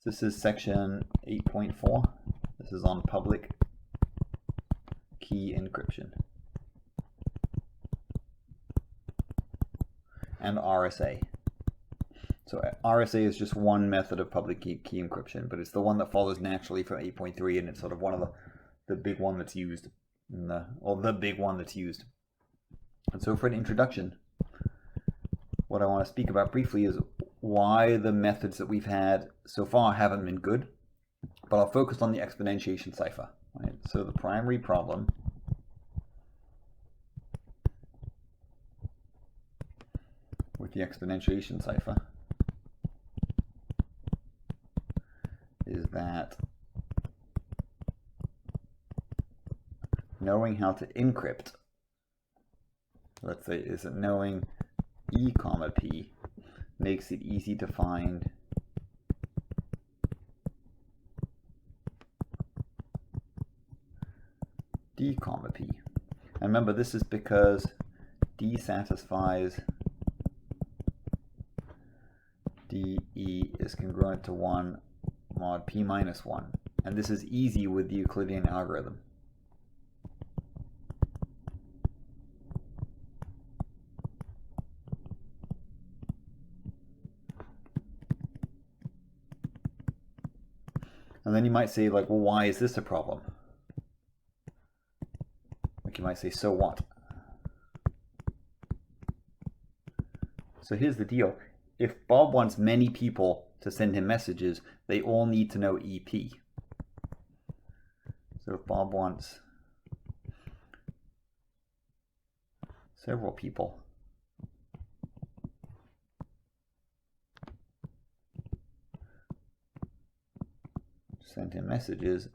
This is section 8.4. This is on public key encryption and RSA. So RSA is just one method of public key encryption, but it's the one that follows naturally from 8.3, and it's sort of one of the big one that's used, or the big one that's used. And so for an introduction, what I want to speak about briefly is why the methods that we've had so far haven't been good, but I'll focus on the exponentiation cipher. Right? So the primary problem with the exponentiation cipher is that knowing how to encrypt, let's say, is that knowing E comma P makes it easy to find D comma P. And remember, this is because D satisfies DE is congruent to 1 mod P minus 1. And this is easy with the Euclidean algorithm. And then you might say, like, well, why is this a problem? Like, you might say, so what? So here's the deal. If Bob wants many people to send him messages, they all need to know EP. So if Bob wants several people to send him messages,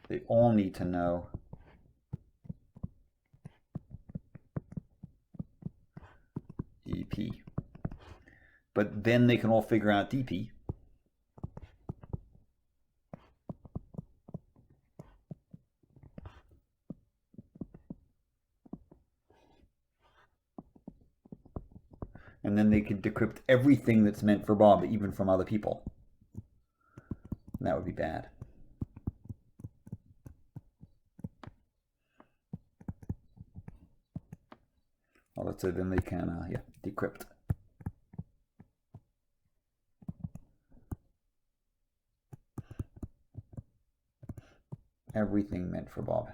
they all need to know EP. But then they can all figure out DP. And then they could decrypt everything that's meant for Bob, even from other people. And that would be bad. Well, let's say then they can decrypt everything meant for Bob.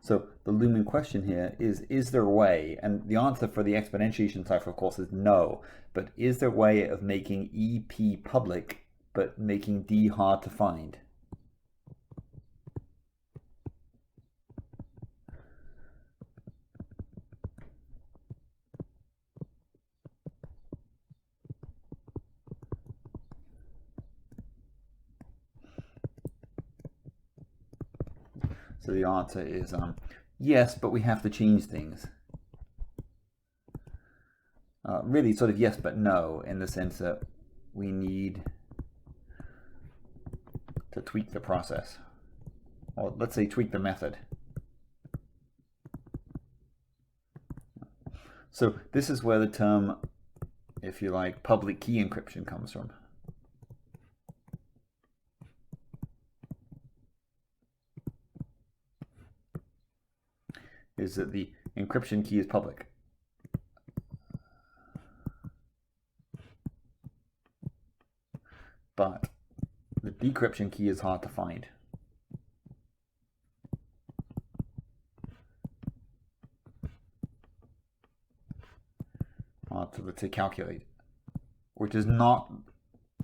So the looming question here is there a way, and the answer for the exponentiation cipher, of course, is no, but is there a way of making EP public, but making D hard to find? So the answer is yes, but we have to change things. Really sort of yes, but no, in the sense that we need to tweak the process. Or let's say tweak the method. So this is where the term, if you like, public key encryption comes from. Is that the encryption key is public. But the decryption key is hard to find. Hard to calculate. Which is not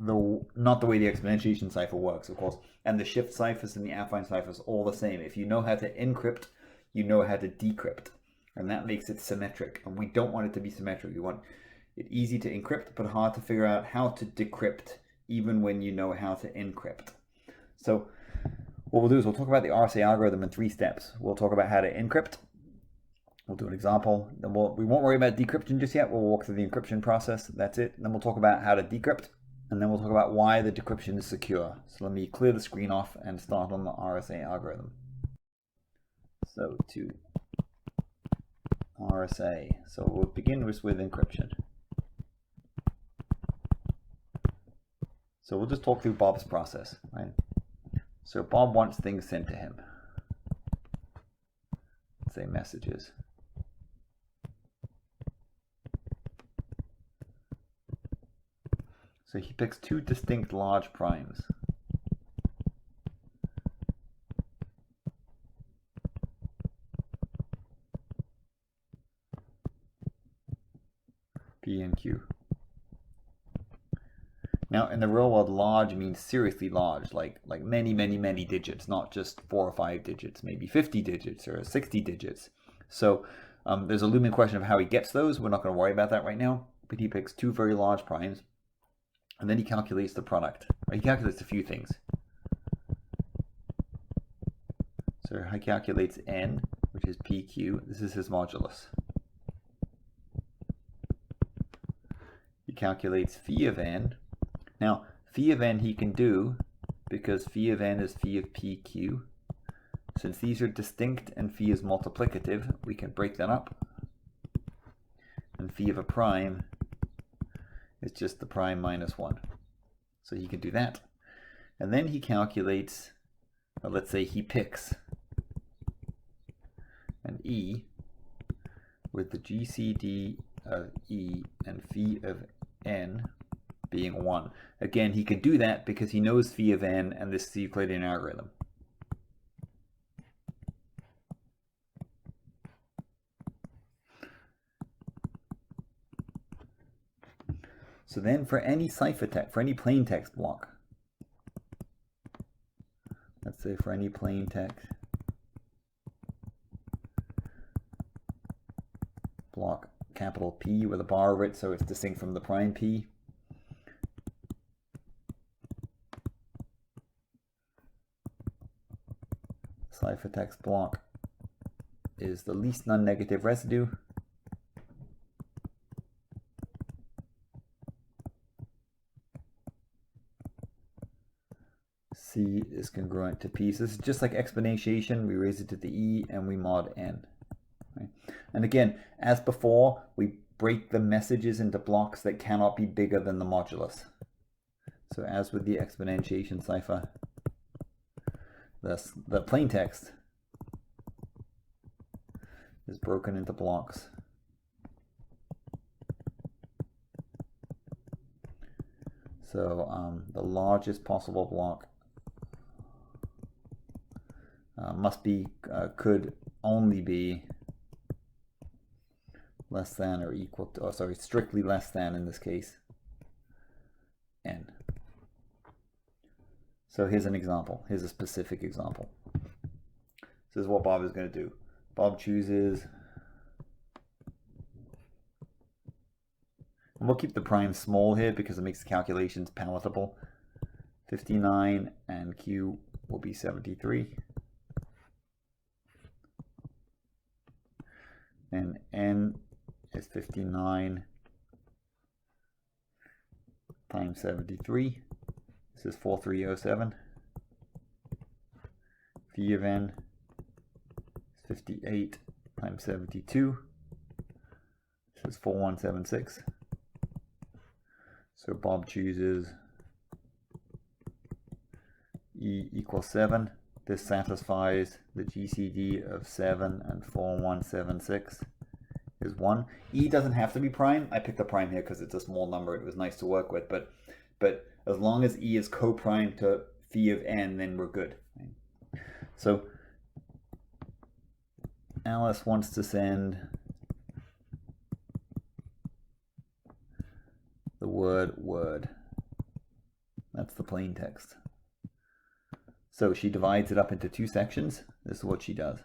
the way the exponentiation cipher works, of course. And the shift ciphers and the affine ciphers all the same. If you know how to encrypt, you know how to decrypt, and that makes it symmetric, and we don't want it to be symmetric. We want it easy to encrypt, but hard to figure out how to decrypt, even when you know how to encrypt. So what we'll do is we'll talk about the RSA algorithm in 3 steps. We'll talk about how to encrypt. We'll do an example. Then we won't worry about decryption just yet. We'll walk through the encryption process. That's it. Then we'll talk about how to decrypt, and then we'll talk about why the decryption is secure. So let me clear the screen off and start on the RSA algorithm. So to RSA. So we'll begin with encryption. So we'll just talk through Bob's process, right? So Bob wants things sent to him. Let's say messages. So he picks two distinct large primes. P and Q. Now, in the real world, large means seriously large, like many, many, many digits, not just 4 or 5 digits, maybe 50 digits or 60 digits. So there's a looming question of how he gets those. We're not going to worry about that right now. But he picks two very large primes, and then he calculates the product. He calculates a few things. So he calculates n, which is PQ. This is his modulus. He calculates phi of n. Now, phi of n he can do because phi of n is phi of pq. Since these are distinct and phi is multiplicative, we can break that up. And phi of a prime is just the prime minus 1. So he can do that. And then he calculates, let's say he picks an E with the GCD of E and phi of n being 1. Again, he can do that because he knows phi of n and this is the Euclidean algorithm. So then for any ciphertext, for any plain text block, let's say for any plain text block, capital P with a bar over it so it's distinct from the prime P. Ciphertext block is the least non-negative residue. C is congruent to P. So this is just like exponentiation. We raise it to the E and we mod n. Right? And again, as before, we break the messages into blocks that cannot be bigger than the modulus. So as with the exponentiation cipher, the plain text is broken into blocks. So the largest possible block could only be less than or equal to, strictly less than in this case, n. So here's an example. Here's a specific example. This is what Bob is going to do. Bob chooses, and we'll keep the prime small here because it makes the calculations palatable. 59 and Q will be 73. And n is 59 times 73. This is 4307. Phi of n is 58 times 72. This is 4176. So Bob chooses E equals 7. This satisfies the GCD of 7 and 4176 is 1. E doesn't have to be prime. I picked a prime here because it's a small number. It was nice to work with, but as long as E is co-prime to phi of n, then we're good. Right? So Alice wants to send the word. That's the plain text. So she divides it up into two sections. This is what she does.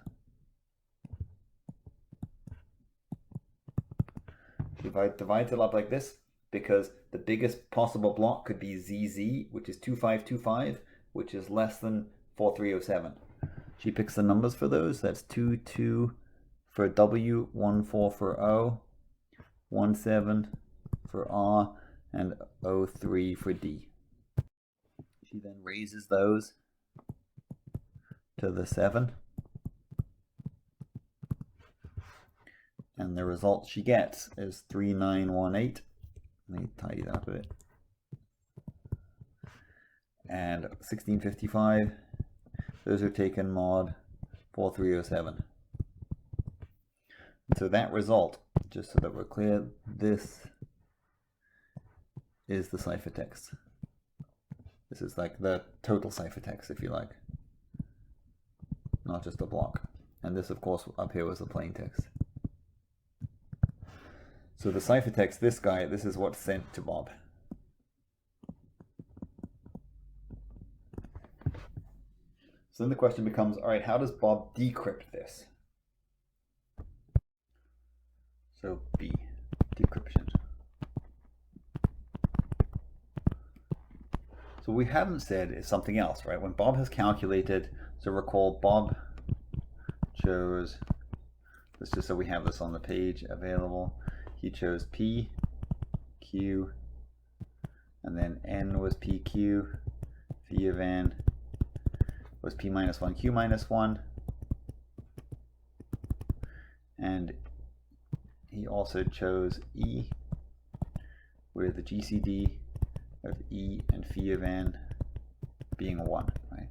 She divides it up like this because the biggest possible block could be ZZ, which is 2525, which is less than 4307. She picks the numbers for those. That's 22 for W, 14 for O, 17 for R, and 03 for D. She then raises those to the 7. And the result she gets is 3918. Let me tidy that up a bit. And 1655. Those are taken mod 4307. So that result, just so that we're clear, this is the ciphertext. This is like the total ciphertext, if you like, not just a block. And this, of course, up here was the plain text. So the ciphertext, this guy, this is what's sent to Bob. So then the question becomes, all right, how does Bob decrypt this? So B, decryption. So what we haven't said is something else, right? When Bob has calculated, so recall Bob chose, let's just so we have this on the page available, he chose P, Q, and then N was PQ, V of N was P minus 1, Q minus 1, and he also chose E with the GCD of E and phi of N being a 1, right?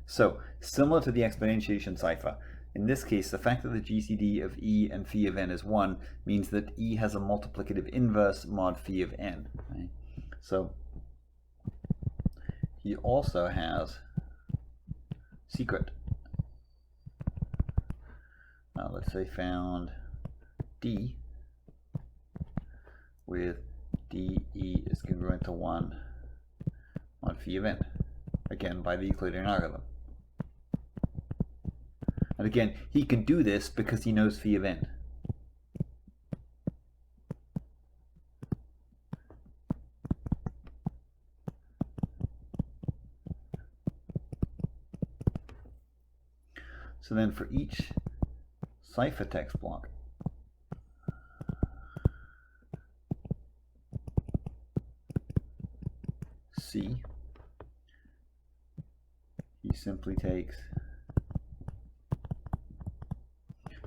So similar to the exponentiation cipher, in this case, the fact that the GCD of E and phi of N is 1 means that E has a multiplicative inverse mod phi of N, right? So he also has secret. Now let's say found D with DE is congruent to 1 on phi of N, again by the Euclidean algorithm. And again, he can do this because he knows phi of N. So then for each ciphertext block, C, he simply takes,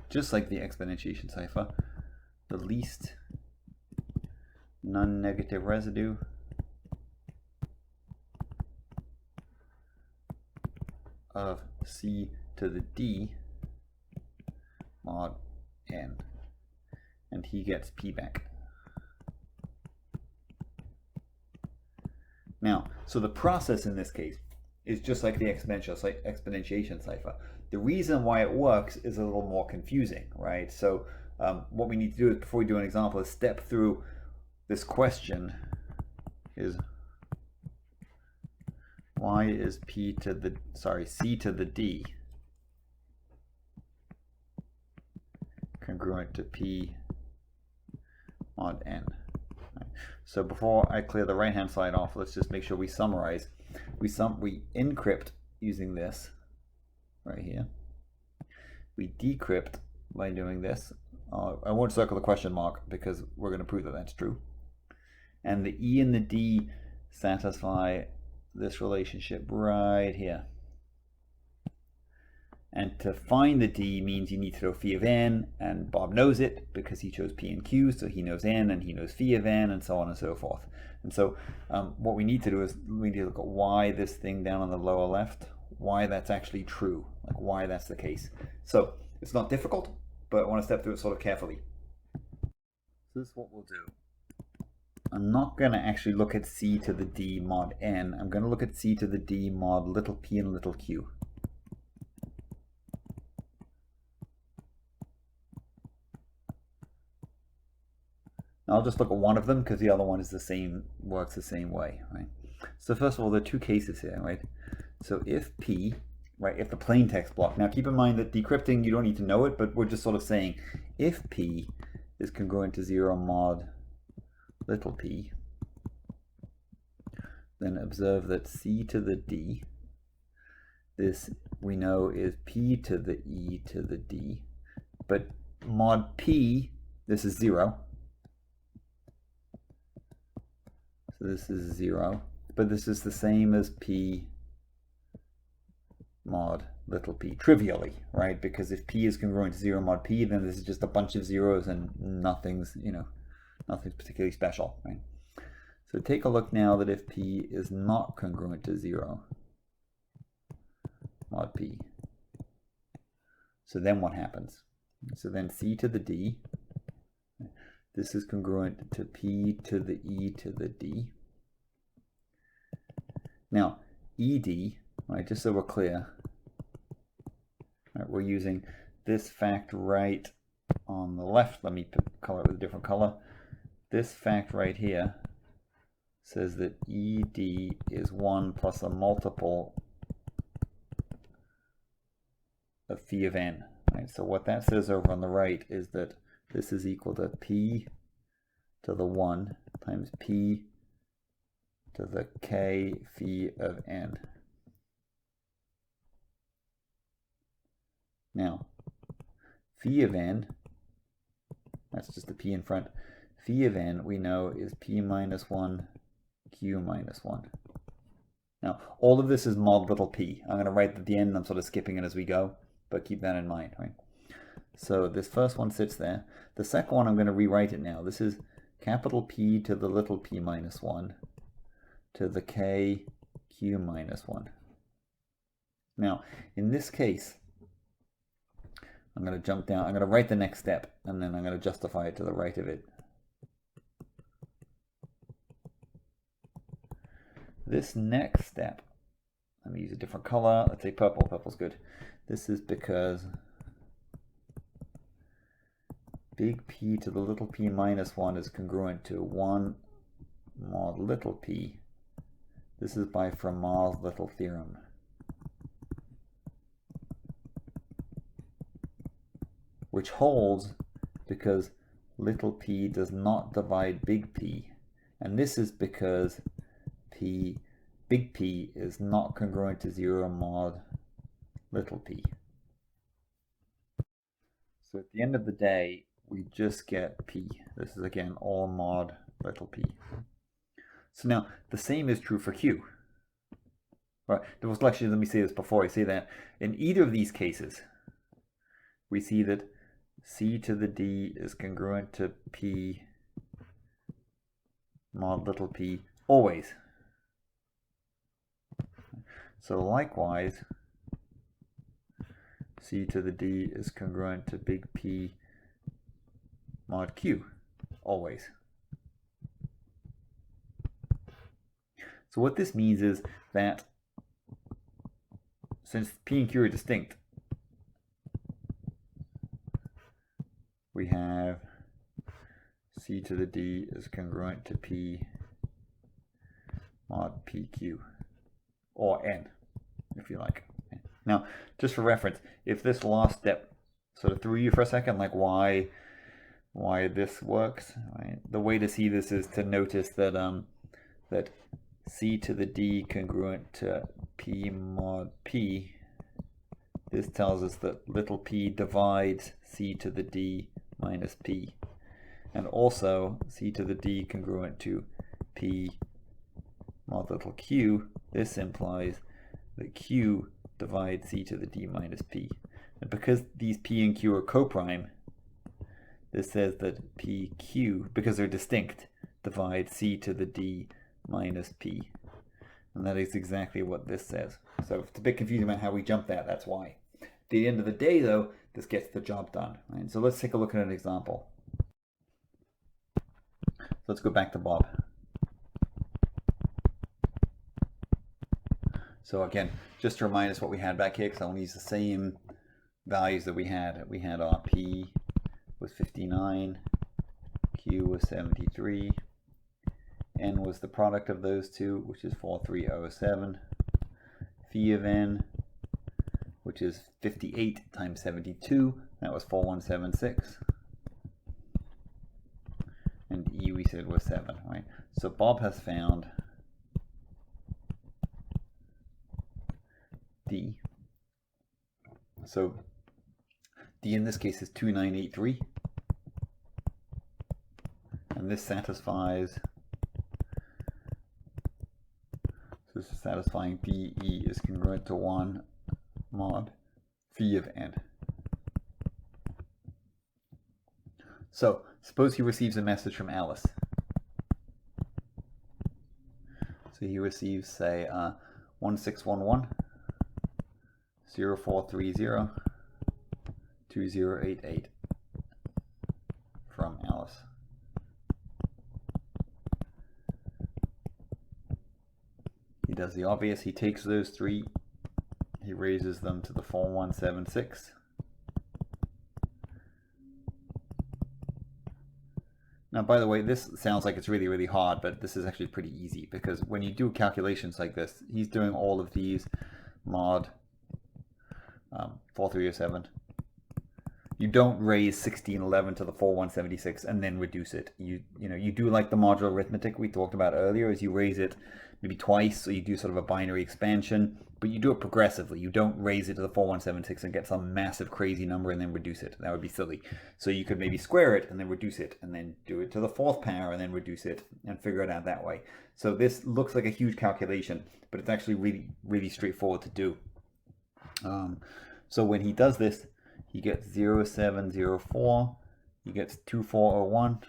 just like the exponentiation cipher, the least non-negative residue of C to the D mod N, and he gets P back. Now, so the process in this case is just like the exponentiation cipher. The reason why it works is a little more confusing, right? So what we need to do is, before we do an example, is step through this question is, why is C to the D congruent to P mod N? So before I clear the right hand side off, let's just make sure we summarize. We encrypt using this right here. We decrypt by doing this. I won't circle the question mark because we're going to prove that that's true. And the E and the D satisfy this relationship right here. And to find the D means you need to know phi of N, and Bob knows it because he chose P and Q, so he knows N and he knows phi of N, and so on and so forth. And so what we need to do is we need to look at why this thing down on the lower left, why that's actually true, like why that's the case. So it's not difficult, but I want to step through it sort of carefully. So this is what we'll do. I'm not going to actually look at C to the D mod N. I'm going to look at C to the D mod little p and little q. I'll just look at one of them because the other one is the same, works the same way, right? So first of all, there are two cases here, right? So if P, right, if the plain text block, now keep in mind that decrypting, you don't need to know it, but we're just sort of saying if P is congruent to 0 mod little p, then observe that C to the D, this we know is P to the E to the D, but mod P, this is 0. So this is 0, but this is the same as P mod little p, trivially, right? Because if p is congruent to 0 mod p, then this is just a bunch of zeros and nothing's, nothing's particularly special, right? So take a look now that if p is not congruent to 0 mod p, so then what happens? So then c to the d, this is congruent to p to the e to the d. Now, ed, right, just so we're clear, right, we're using this fact right on the left. Let me color it with a different color. This fact right here says that ed is 1 plus a multiple of phi of n. Right? So what that says over on the right is that this is equal to p to the 1 times p to the k phi of n. Now, phi of n, that's just the p in front, phi of n we know is p minus 1, q minus 1. Now, all of this is mod little p. I'm going to write at the end, I'm sort of skipping it as we go, but keep that in mind, right? So this first one sits there. The second one, I'm going to rewrite it now. This is capital P to the little p minus 1 to the k q minus 1. Now, in this case, I'm going to jump down. I'm going to write the next step, and then I'm going to justify it to the right of it. This next step, let me use a different color. Let's say purple. Purple's good. This is because big P to the little p minus 1 is congruent to 1 mod little p. This is by Fermat's little theorem. Which holds because little p does not divide big P. And this is because big P is not congruent to 0 mod little p. So at the end of the day, we just get p. This is again all mod little p. So now the same is true for q. Right. Actually, let me say this before I say that. In either of these cases, we see that c to the d is congruent to p mod little p always. So likewise, c to the d is congruent to big P mod q, always. So what this means is that since p and q are distinct, we have c to the d is congruent to p mod pq, or n, if you like. Now, just for reference, if this last step sort of threw you for a second, like why this works, right? The way to see this is to notice that that c to the d congruent to p mod p. This tells us that little p divides c to the d minus p, and also c to the d congruent to p mod little q. This implies that q divides c to the d minus p. And because these p and q are coprime, this says that pq, because they're distinct, divides c to the d minus p. And that is exactly what this says. So if it's a bit confusing about how we jump that, that's why. At the end of the day, though, this gets the job done. Right? So let's take a look at an example. So let's go back to Bob. So again, just to remind us what we had back here, because I want to use the same values that we had. We had our P was 59, Q was 73, N was the product of those two, which is 4307, phi of N, which is 58 times 72, that was 4176, and E we said was 7, right? So Bob has found D. So D in this case is 2983, and this satisfies, so this is satisfying BE is congruent to 1 mod phi of n. So suppose he receives a message from Alice. So he receives, say, 1611 0430 2088 from Alice. He does the obvious. He takes those three, he raises them to the 4176. Now, by the way, this sounds like it's really, really hard, but this is actually pretty easy, because when you do calculations like this, he's doing all of these mod 4307. You don't raise 1611 to the 4176 and then reduce it. You do like the modular arithmetic we talked about earlier, is you raise it maybe twice, so you do sort of a binary expansion, but you do it progressively. You don't raise it to the 4176 and get some massive crazy number and then reduce it. That would be silly. So you could maybe square it and then reduce it, and then do it to the 4th power and then reduce it, and figure it out that way. So this looks like a huge calculation, but it's actually really, really straightforward to do. So when he does this, he gets 0704, he gets 2401,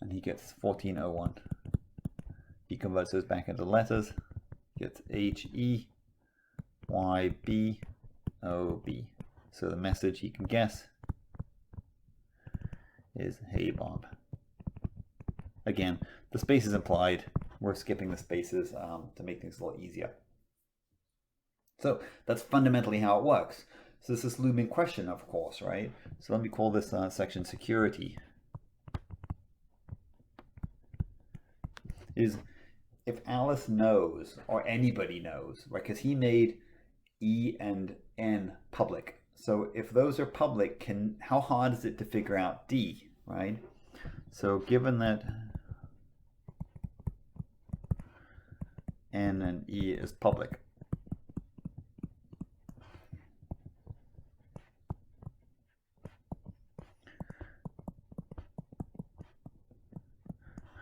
and he gets 1401. He converts those back into letters, gets HEYBOB. So the message he can guess is "Hey Bob." Again, the space is implied. We're skipping the spaces to make things a lot easier. So that's fundamentally how it works. So this is looming question, of course, right? So let me call this section security. Is if Alice knows, or anybody knows, right? Because he made E and N public. So if those are public, how hard is it to figure out D, right? So given that N and E is public,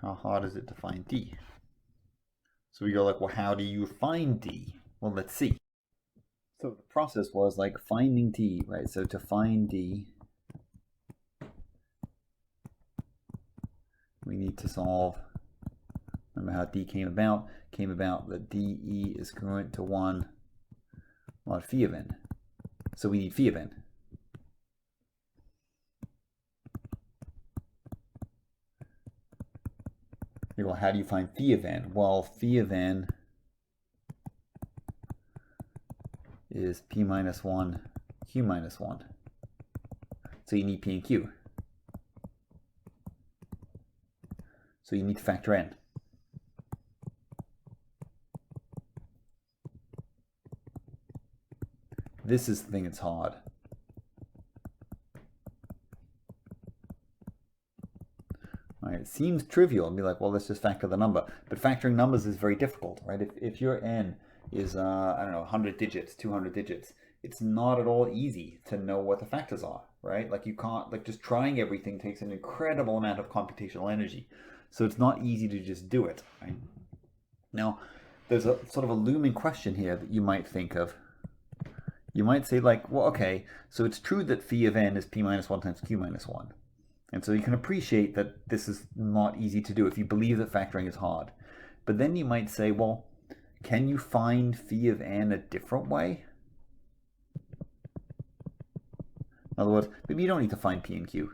how hard is it to find D? So we go like, well, how do you find D? Well, let's see. So the process was like finding D, right? So to find D, we need to solve, remember how D came about? Came about that DE is congruent to 1 mod phi of n. So we need phi of n. Well, how do you find phi of n? Well, phi of n is p minus 1, q minus 1. So you need p and q. So you need to factor n. This is the thing that's hard. Right, it seems trivial and be like, well, let's just factor the number. But factoring numbers is very difficult, right? If your n is, I don't know, 100 digits, 200 digits, it's not at all easy to know what the factors are, right? Like you can't, like just trying everything takes an incredible amount of computational energy. So it's not easy to just do it, right? Now, there's a sort of a looming question here that you might think of. You might say like, well, okay, so it's true that phi of n is p minus 1 times q minus 1. And so you can appreciate that this is not easy to do if you believe that factoring is hard. But then you might say, well, can you find phi of n a different way? In other words, maybe you don't need to find p and q.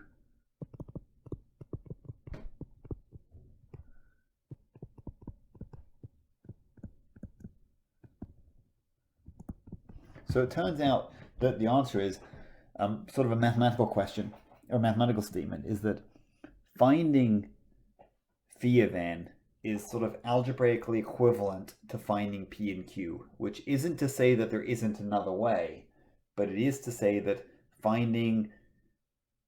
So it turns out that the answer is sort of a mathematical question, or mathematical statement, is that finding phi of n is sort of algebraically equivalent to finding p and q, which isn't to say that there isn't another way, but it is to say that finding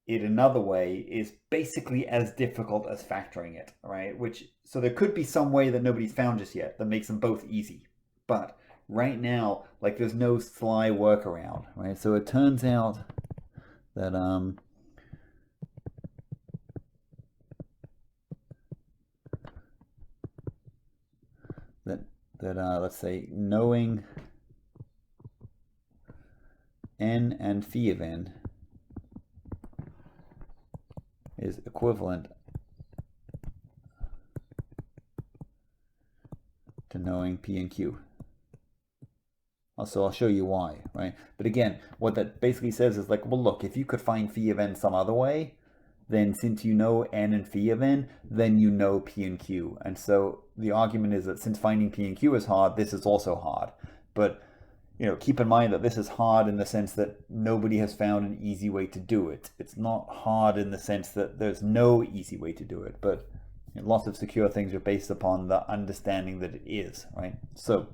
it another way is basically as difficult as factoring it, right? So there could be some way that nobody's found just yet that makes them both easy, but right now, like there's no sly workaround, right? So it turns out that let's say knowing n and phi of n is equivalent to knowing P and Q. So I'll show you why, right? But again, what that basically says is like, well, look, if you could find phi of n some other way, then since you know n and phi of n, then you know P and Q. And so the argument is that since finding P and Q is hard, this is also hard. But keep in mind that this is hard in the sense that nobody has found an easy way to do it. It's not hard in the sense that there's no easy way to do it, but lots of secure things are based upon the understanding that it is, right? So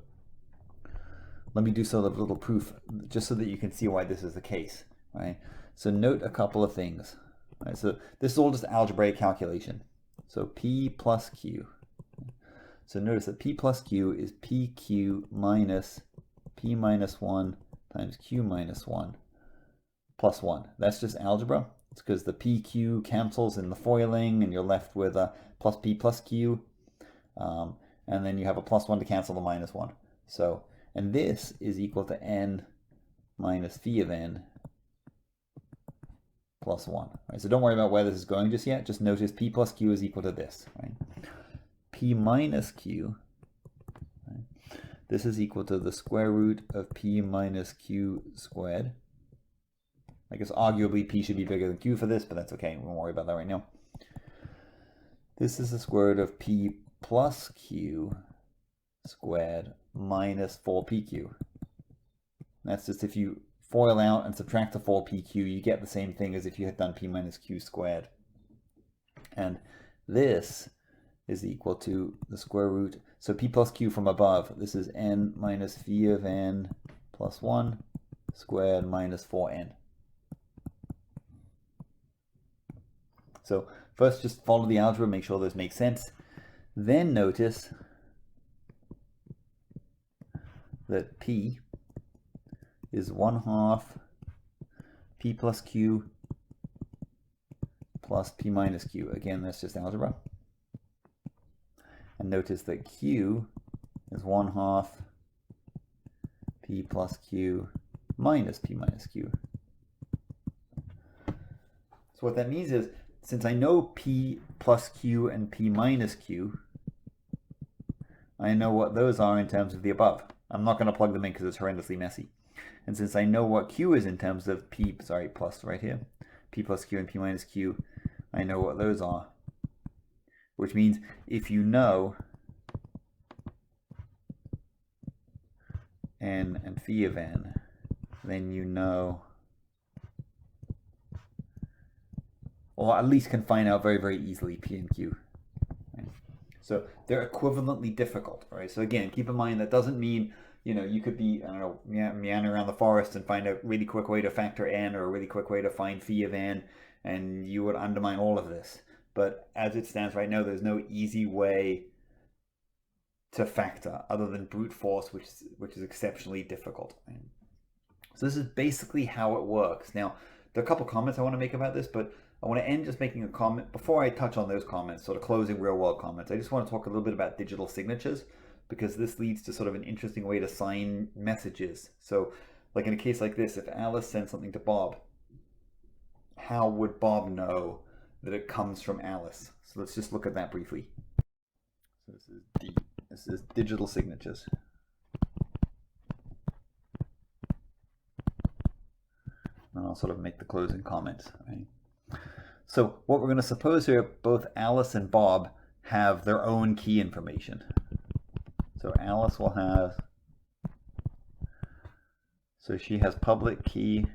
let me do sort of a little proof just so that you can see why this is the case, right? So note a couple of things, right? So this is all just algebraic calculation. So P plus Q. So notice that P plus Q is PQ minus P minus 1 times Q minus 1 plus 1. That's just algebra. It's because the PQ cancels in the foiling and you're left with a plus P plus Q. And then you have a plus 1 to cancel the minus 1. So, and this is equal to n minus phi of n plus 1. Right? So don't worry about where this is going just yet. Just notice P plus Q is equal to this. Right? P minus Q, right? This is equal to the square root of P minus Q squared. I guess arguably P should be bigger than Q for this, but that's okay. We won't worry about that right now. This is the square root of P plus Q squared minus 4PQ. That's just if you FOIL out and subtract the 4PQ, you get the same thing as if you had done P minus Q squared. And this is equal to the square root. So P plus Q from above, this is n minus phi of n plus 1 squared minus 4n. So first just follow the algebra, make sure those make sense. Then notice that P is 1/2 P plus Q plus P minus Q. Again, that's just algebra. And notice that Q is 1/2 P plus Q minus P minus Q. So what that means is, since I know P plus Q and P minus Q, I know what those are in terms of the above. I'm not going to plug them in because it's horrendously messy. And since I know what Q is in terms of plus right here, P plus Q and P minus Q, I know what those are. Which means if you know n and phi of n, then you know, or at least can find out very, very easily P and Q. Right? So they're equivalently difficult, right? So again, keep in mind that doesn't mean, you could be, I don't know, meander around the forest and find a really quick way to factor n or a really quick way to find phi of n, and you would undermine all of this. But as it stands right now, there's no easy way to factor other than brute force, which is exceptionally difficult. Right? So this is basically how it works. Now, there are a couple comments I want to make about this, but I want to end just making a comment before I touch on those comments, sort of closing real world comments. I just want to talk a little bit about digital signatures, because this leads to sort of an interesting way to sign messages. So like in a case like this, if Alice sends something to Bob, how would Bob know that it comes from Alice? So let's just look at that briefly. So this is D. This is digital signatures. And I'll sort of make the closing comments. Right? So what we're going to suppose here, both Alice and Bob have their own key information. So Alice will have, so she has public key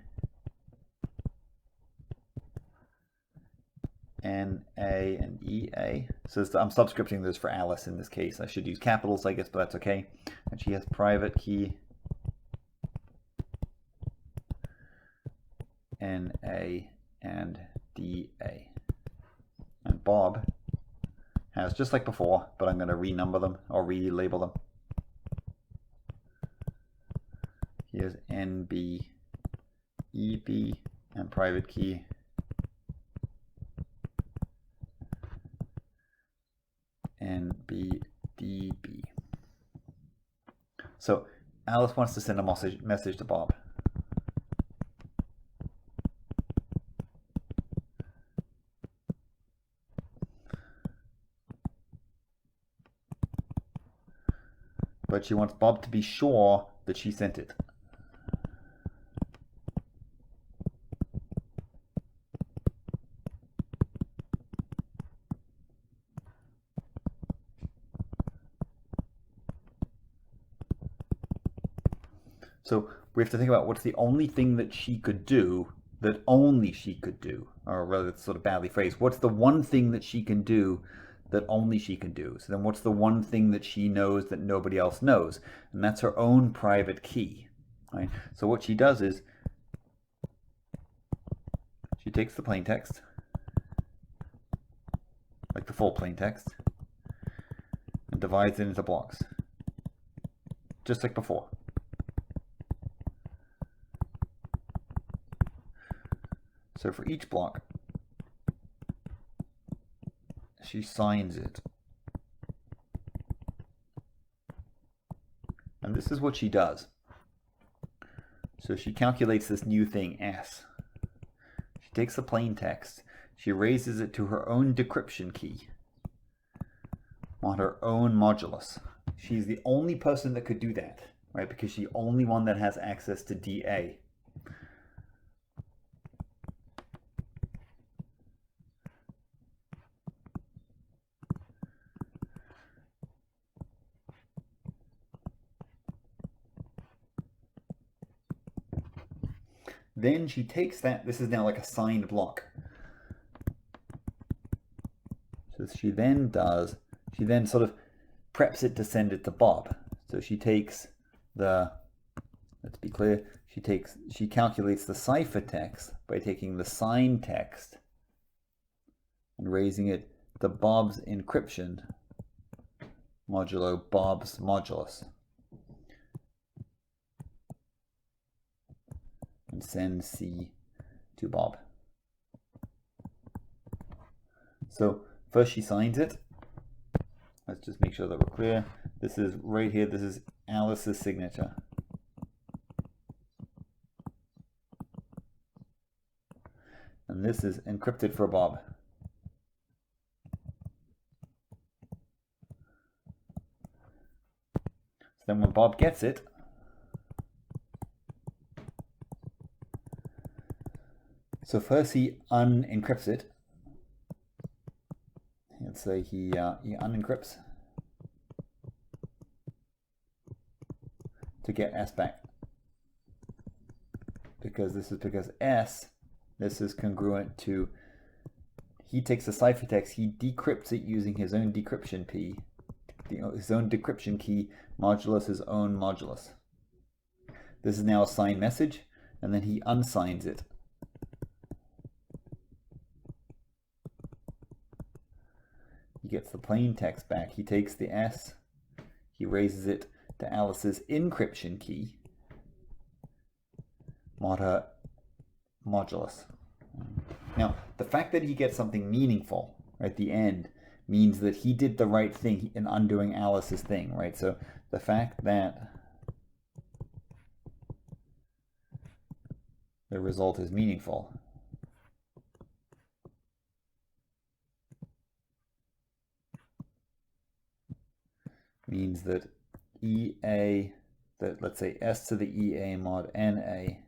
NA and EA. So I'm subscripting this for Alice in this case. I should use capitals, I guess, but that's okay. And she has private key NA and DA. And Bob has, just like before, but I'm going to renumber them or relabel them. Here's NB, EB, and private key NBDB. So Alice wants to send a message to Bob. but she wants Bob to be sure that she sent it. So we have to think about what's the only thing that she could do that only she could do, or rather it's sort of badly phrased. What's the one thing that she can do that only she can do? So then what's the one thing that she knows that nobody else knows? And that's her own private key, right? So what she does is she takes the plain text, like the full plain text, and divides it into blocks, just like before. So for each block, she signs it. And this is what she does. So she calculates this new thing, S. She takes the plain text, she raises it to her own decryption key on her own modulus. She's the only person that could do that, right? Because she's the only one that has access to DA. Then she takes that, this is now like a signed block. So she then sort of preps it to send it to Bob. So she takes the, let's be clear, she calculates the ciphertext by taking the signed text and raising it to Bob's encryption modulo Bob's modulus. And send C to Bob. So first she signs it. Let's just make sure that we're clear. This is right here, this is Alice's signature. And this is encrypted for Bob. So then when Bob gets it, so first he unencrypts it. Let's say he unencrypts to get S back. Because S, this is congruent to, he takes the ciphertext, he decrypts it using his own decryption key, modulus his own modulus. This is now a signed message, and then he unsigns it. He gets the plain text back. He takes the S, he raises it to Alice's encryption key, mod her modulus. Now, the fact that he gets something meaningful at the end means that he did the right thing in undoing Alice's thing, right? So the fact that the result is meaningful means that let's say S to the EA mod NA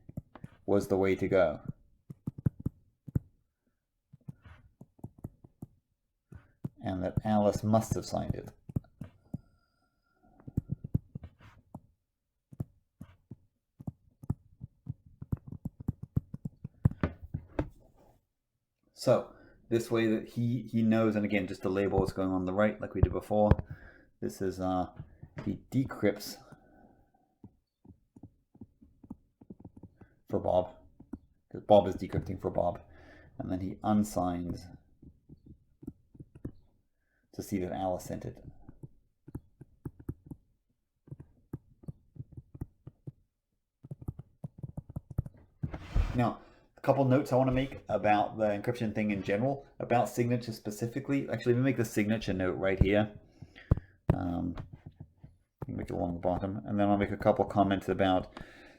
was the way to go. And that Alice must have signed it. So this way that he knows, and again, just to label what's going on the right like we did before, this is he decrypts for Bob, because Bob is decrypting for Bob, and then he unsigns to see that Alice sent it. Now, a couple notes I want to make about the encryption thing in general, about signature specifically. Actually, let me make the signature note right here. Make it along the bottom, and then I'll make a couple comments about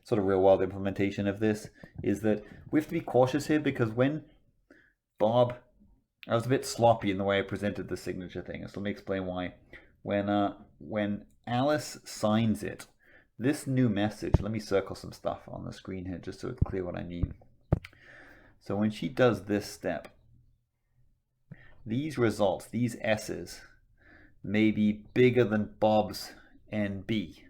sort of real-world implementation of this. Is that we have to be cautious here, because when Bob, I was a bit sloppy in the way I presented the signature thing, so let me explain why. When Alice signs it. This new message, let me circle some stuff on the screen here just so it's clear what I mean. So when she does this step, these results, these S's, may be bigger than Bob's NB,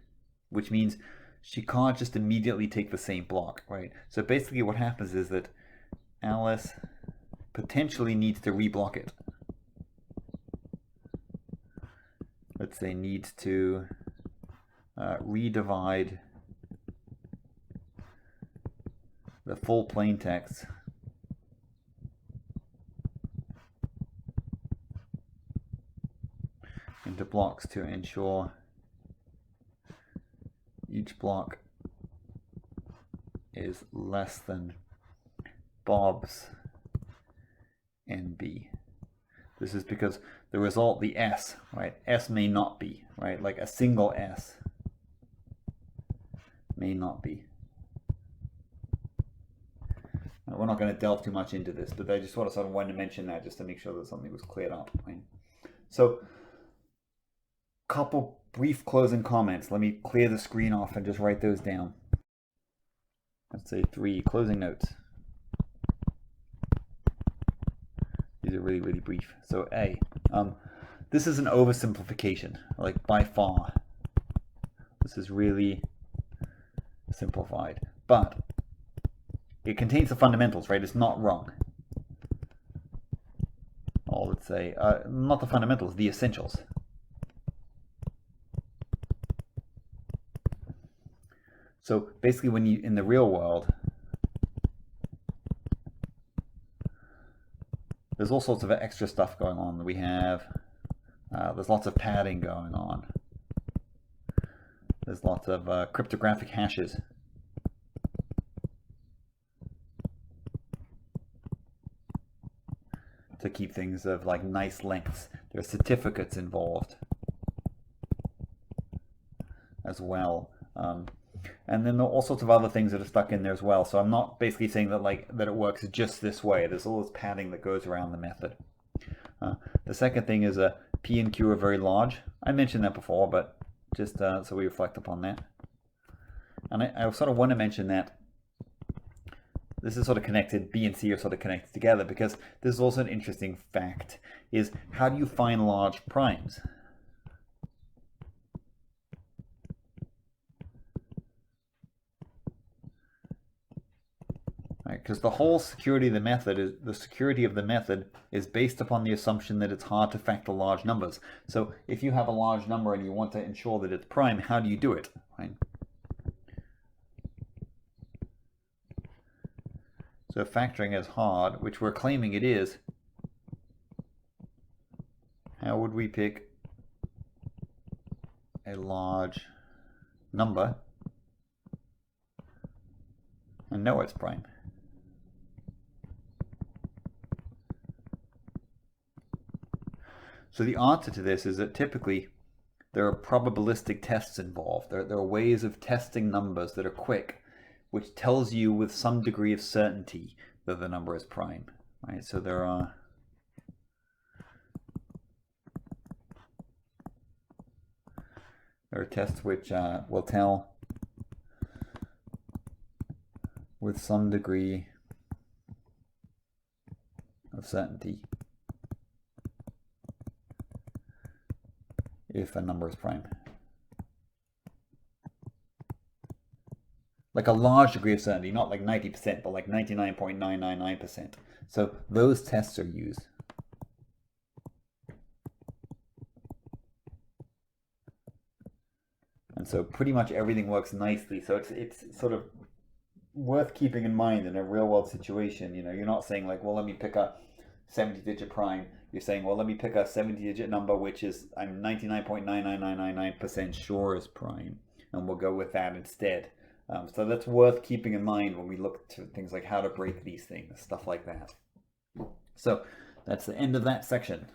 which means she can't just immediately take the same block, right? So basically what happens is that Alice potentially needs to reblock it. Let's say needs to redivide the full plain text into blocks to ensure each block is less than Bob's NB. This is because the result, the S, right? S may not be, right? Like a single S may not be. Now, we're not going to delve too much into this, but I just sort of wanted to mention that just to make sure that something was cleared up. Right? So, couple brief closing comments. Let me clear the screen off and just write those down. Let's say 3 closing notes. These are really, really brief. So A, this is an oversimplification, like by far. This is really simplified, but it contains the fundamentals, right? It's not wrong. Or let's say, not the fundamentals, the essentials. So basically when you, in the real world, there's all sorts of extra stuff going on. We have, there's lots of padding going on. There's lots of cryptographic hashes. To keep things of like nice lengths. There are certificates involved as well. And then there are all sorts of other things that are stuck in there as well. So I'm not basically saying that that it works just this way. There's all this padding that goes around the method. The second thing is P and Q are very large. I mentioned that before, but just so we reflect upon that. And I sort of want to mention that this is sort of connected, B and C are sort of connected together, because this is also an interesting fact, is how do you find large primes? Because the whole security of the method is based upon the assumption that it's hard to factor large numbers. So if you have a large number and you want to ensure that it's prime, how do you do it? Right? So factoring is hard, which we're claiming it is. How would we pick a large number and know it's prime? So the answer to this is that typically there are probabilistic tests involved. There are ways of testing numbers that are quick, which tells you with some degree of certainty that the number is prime. Right? So there are tests which will tell with some degree of certainty if a number is prime. Like a large degree of certainty, not like 90%, but like 99.999%. So those tests are used. And so pretty much everything works nicely. So it's sort of worth keeping in mind in a real world situation. You know, you're not saying like, well, let me pick a 70-digit prime. You're saying, well, let me pick a 70-digit number, which is I'm 99.99999% sure is prime, and we'll go with that instead. So that's worth keeping in mind when we look to things like how to break these things, stuff like that. So that's the end of that section.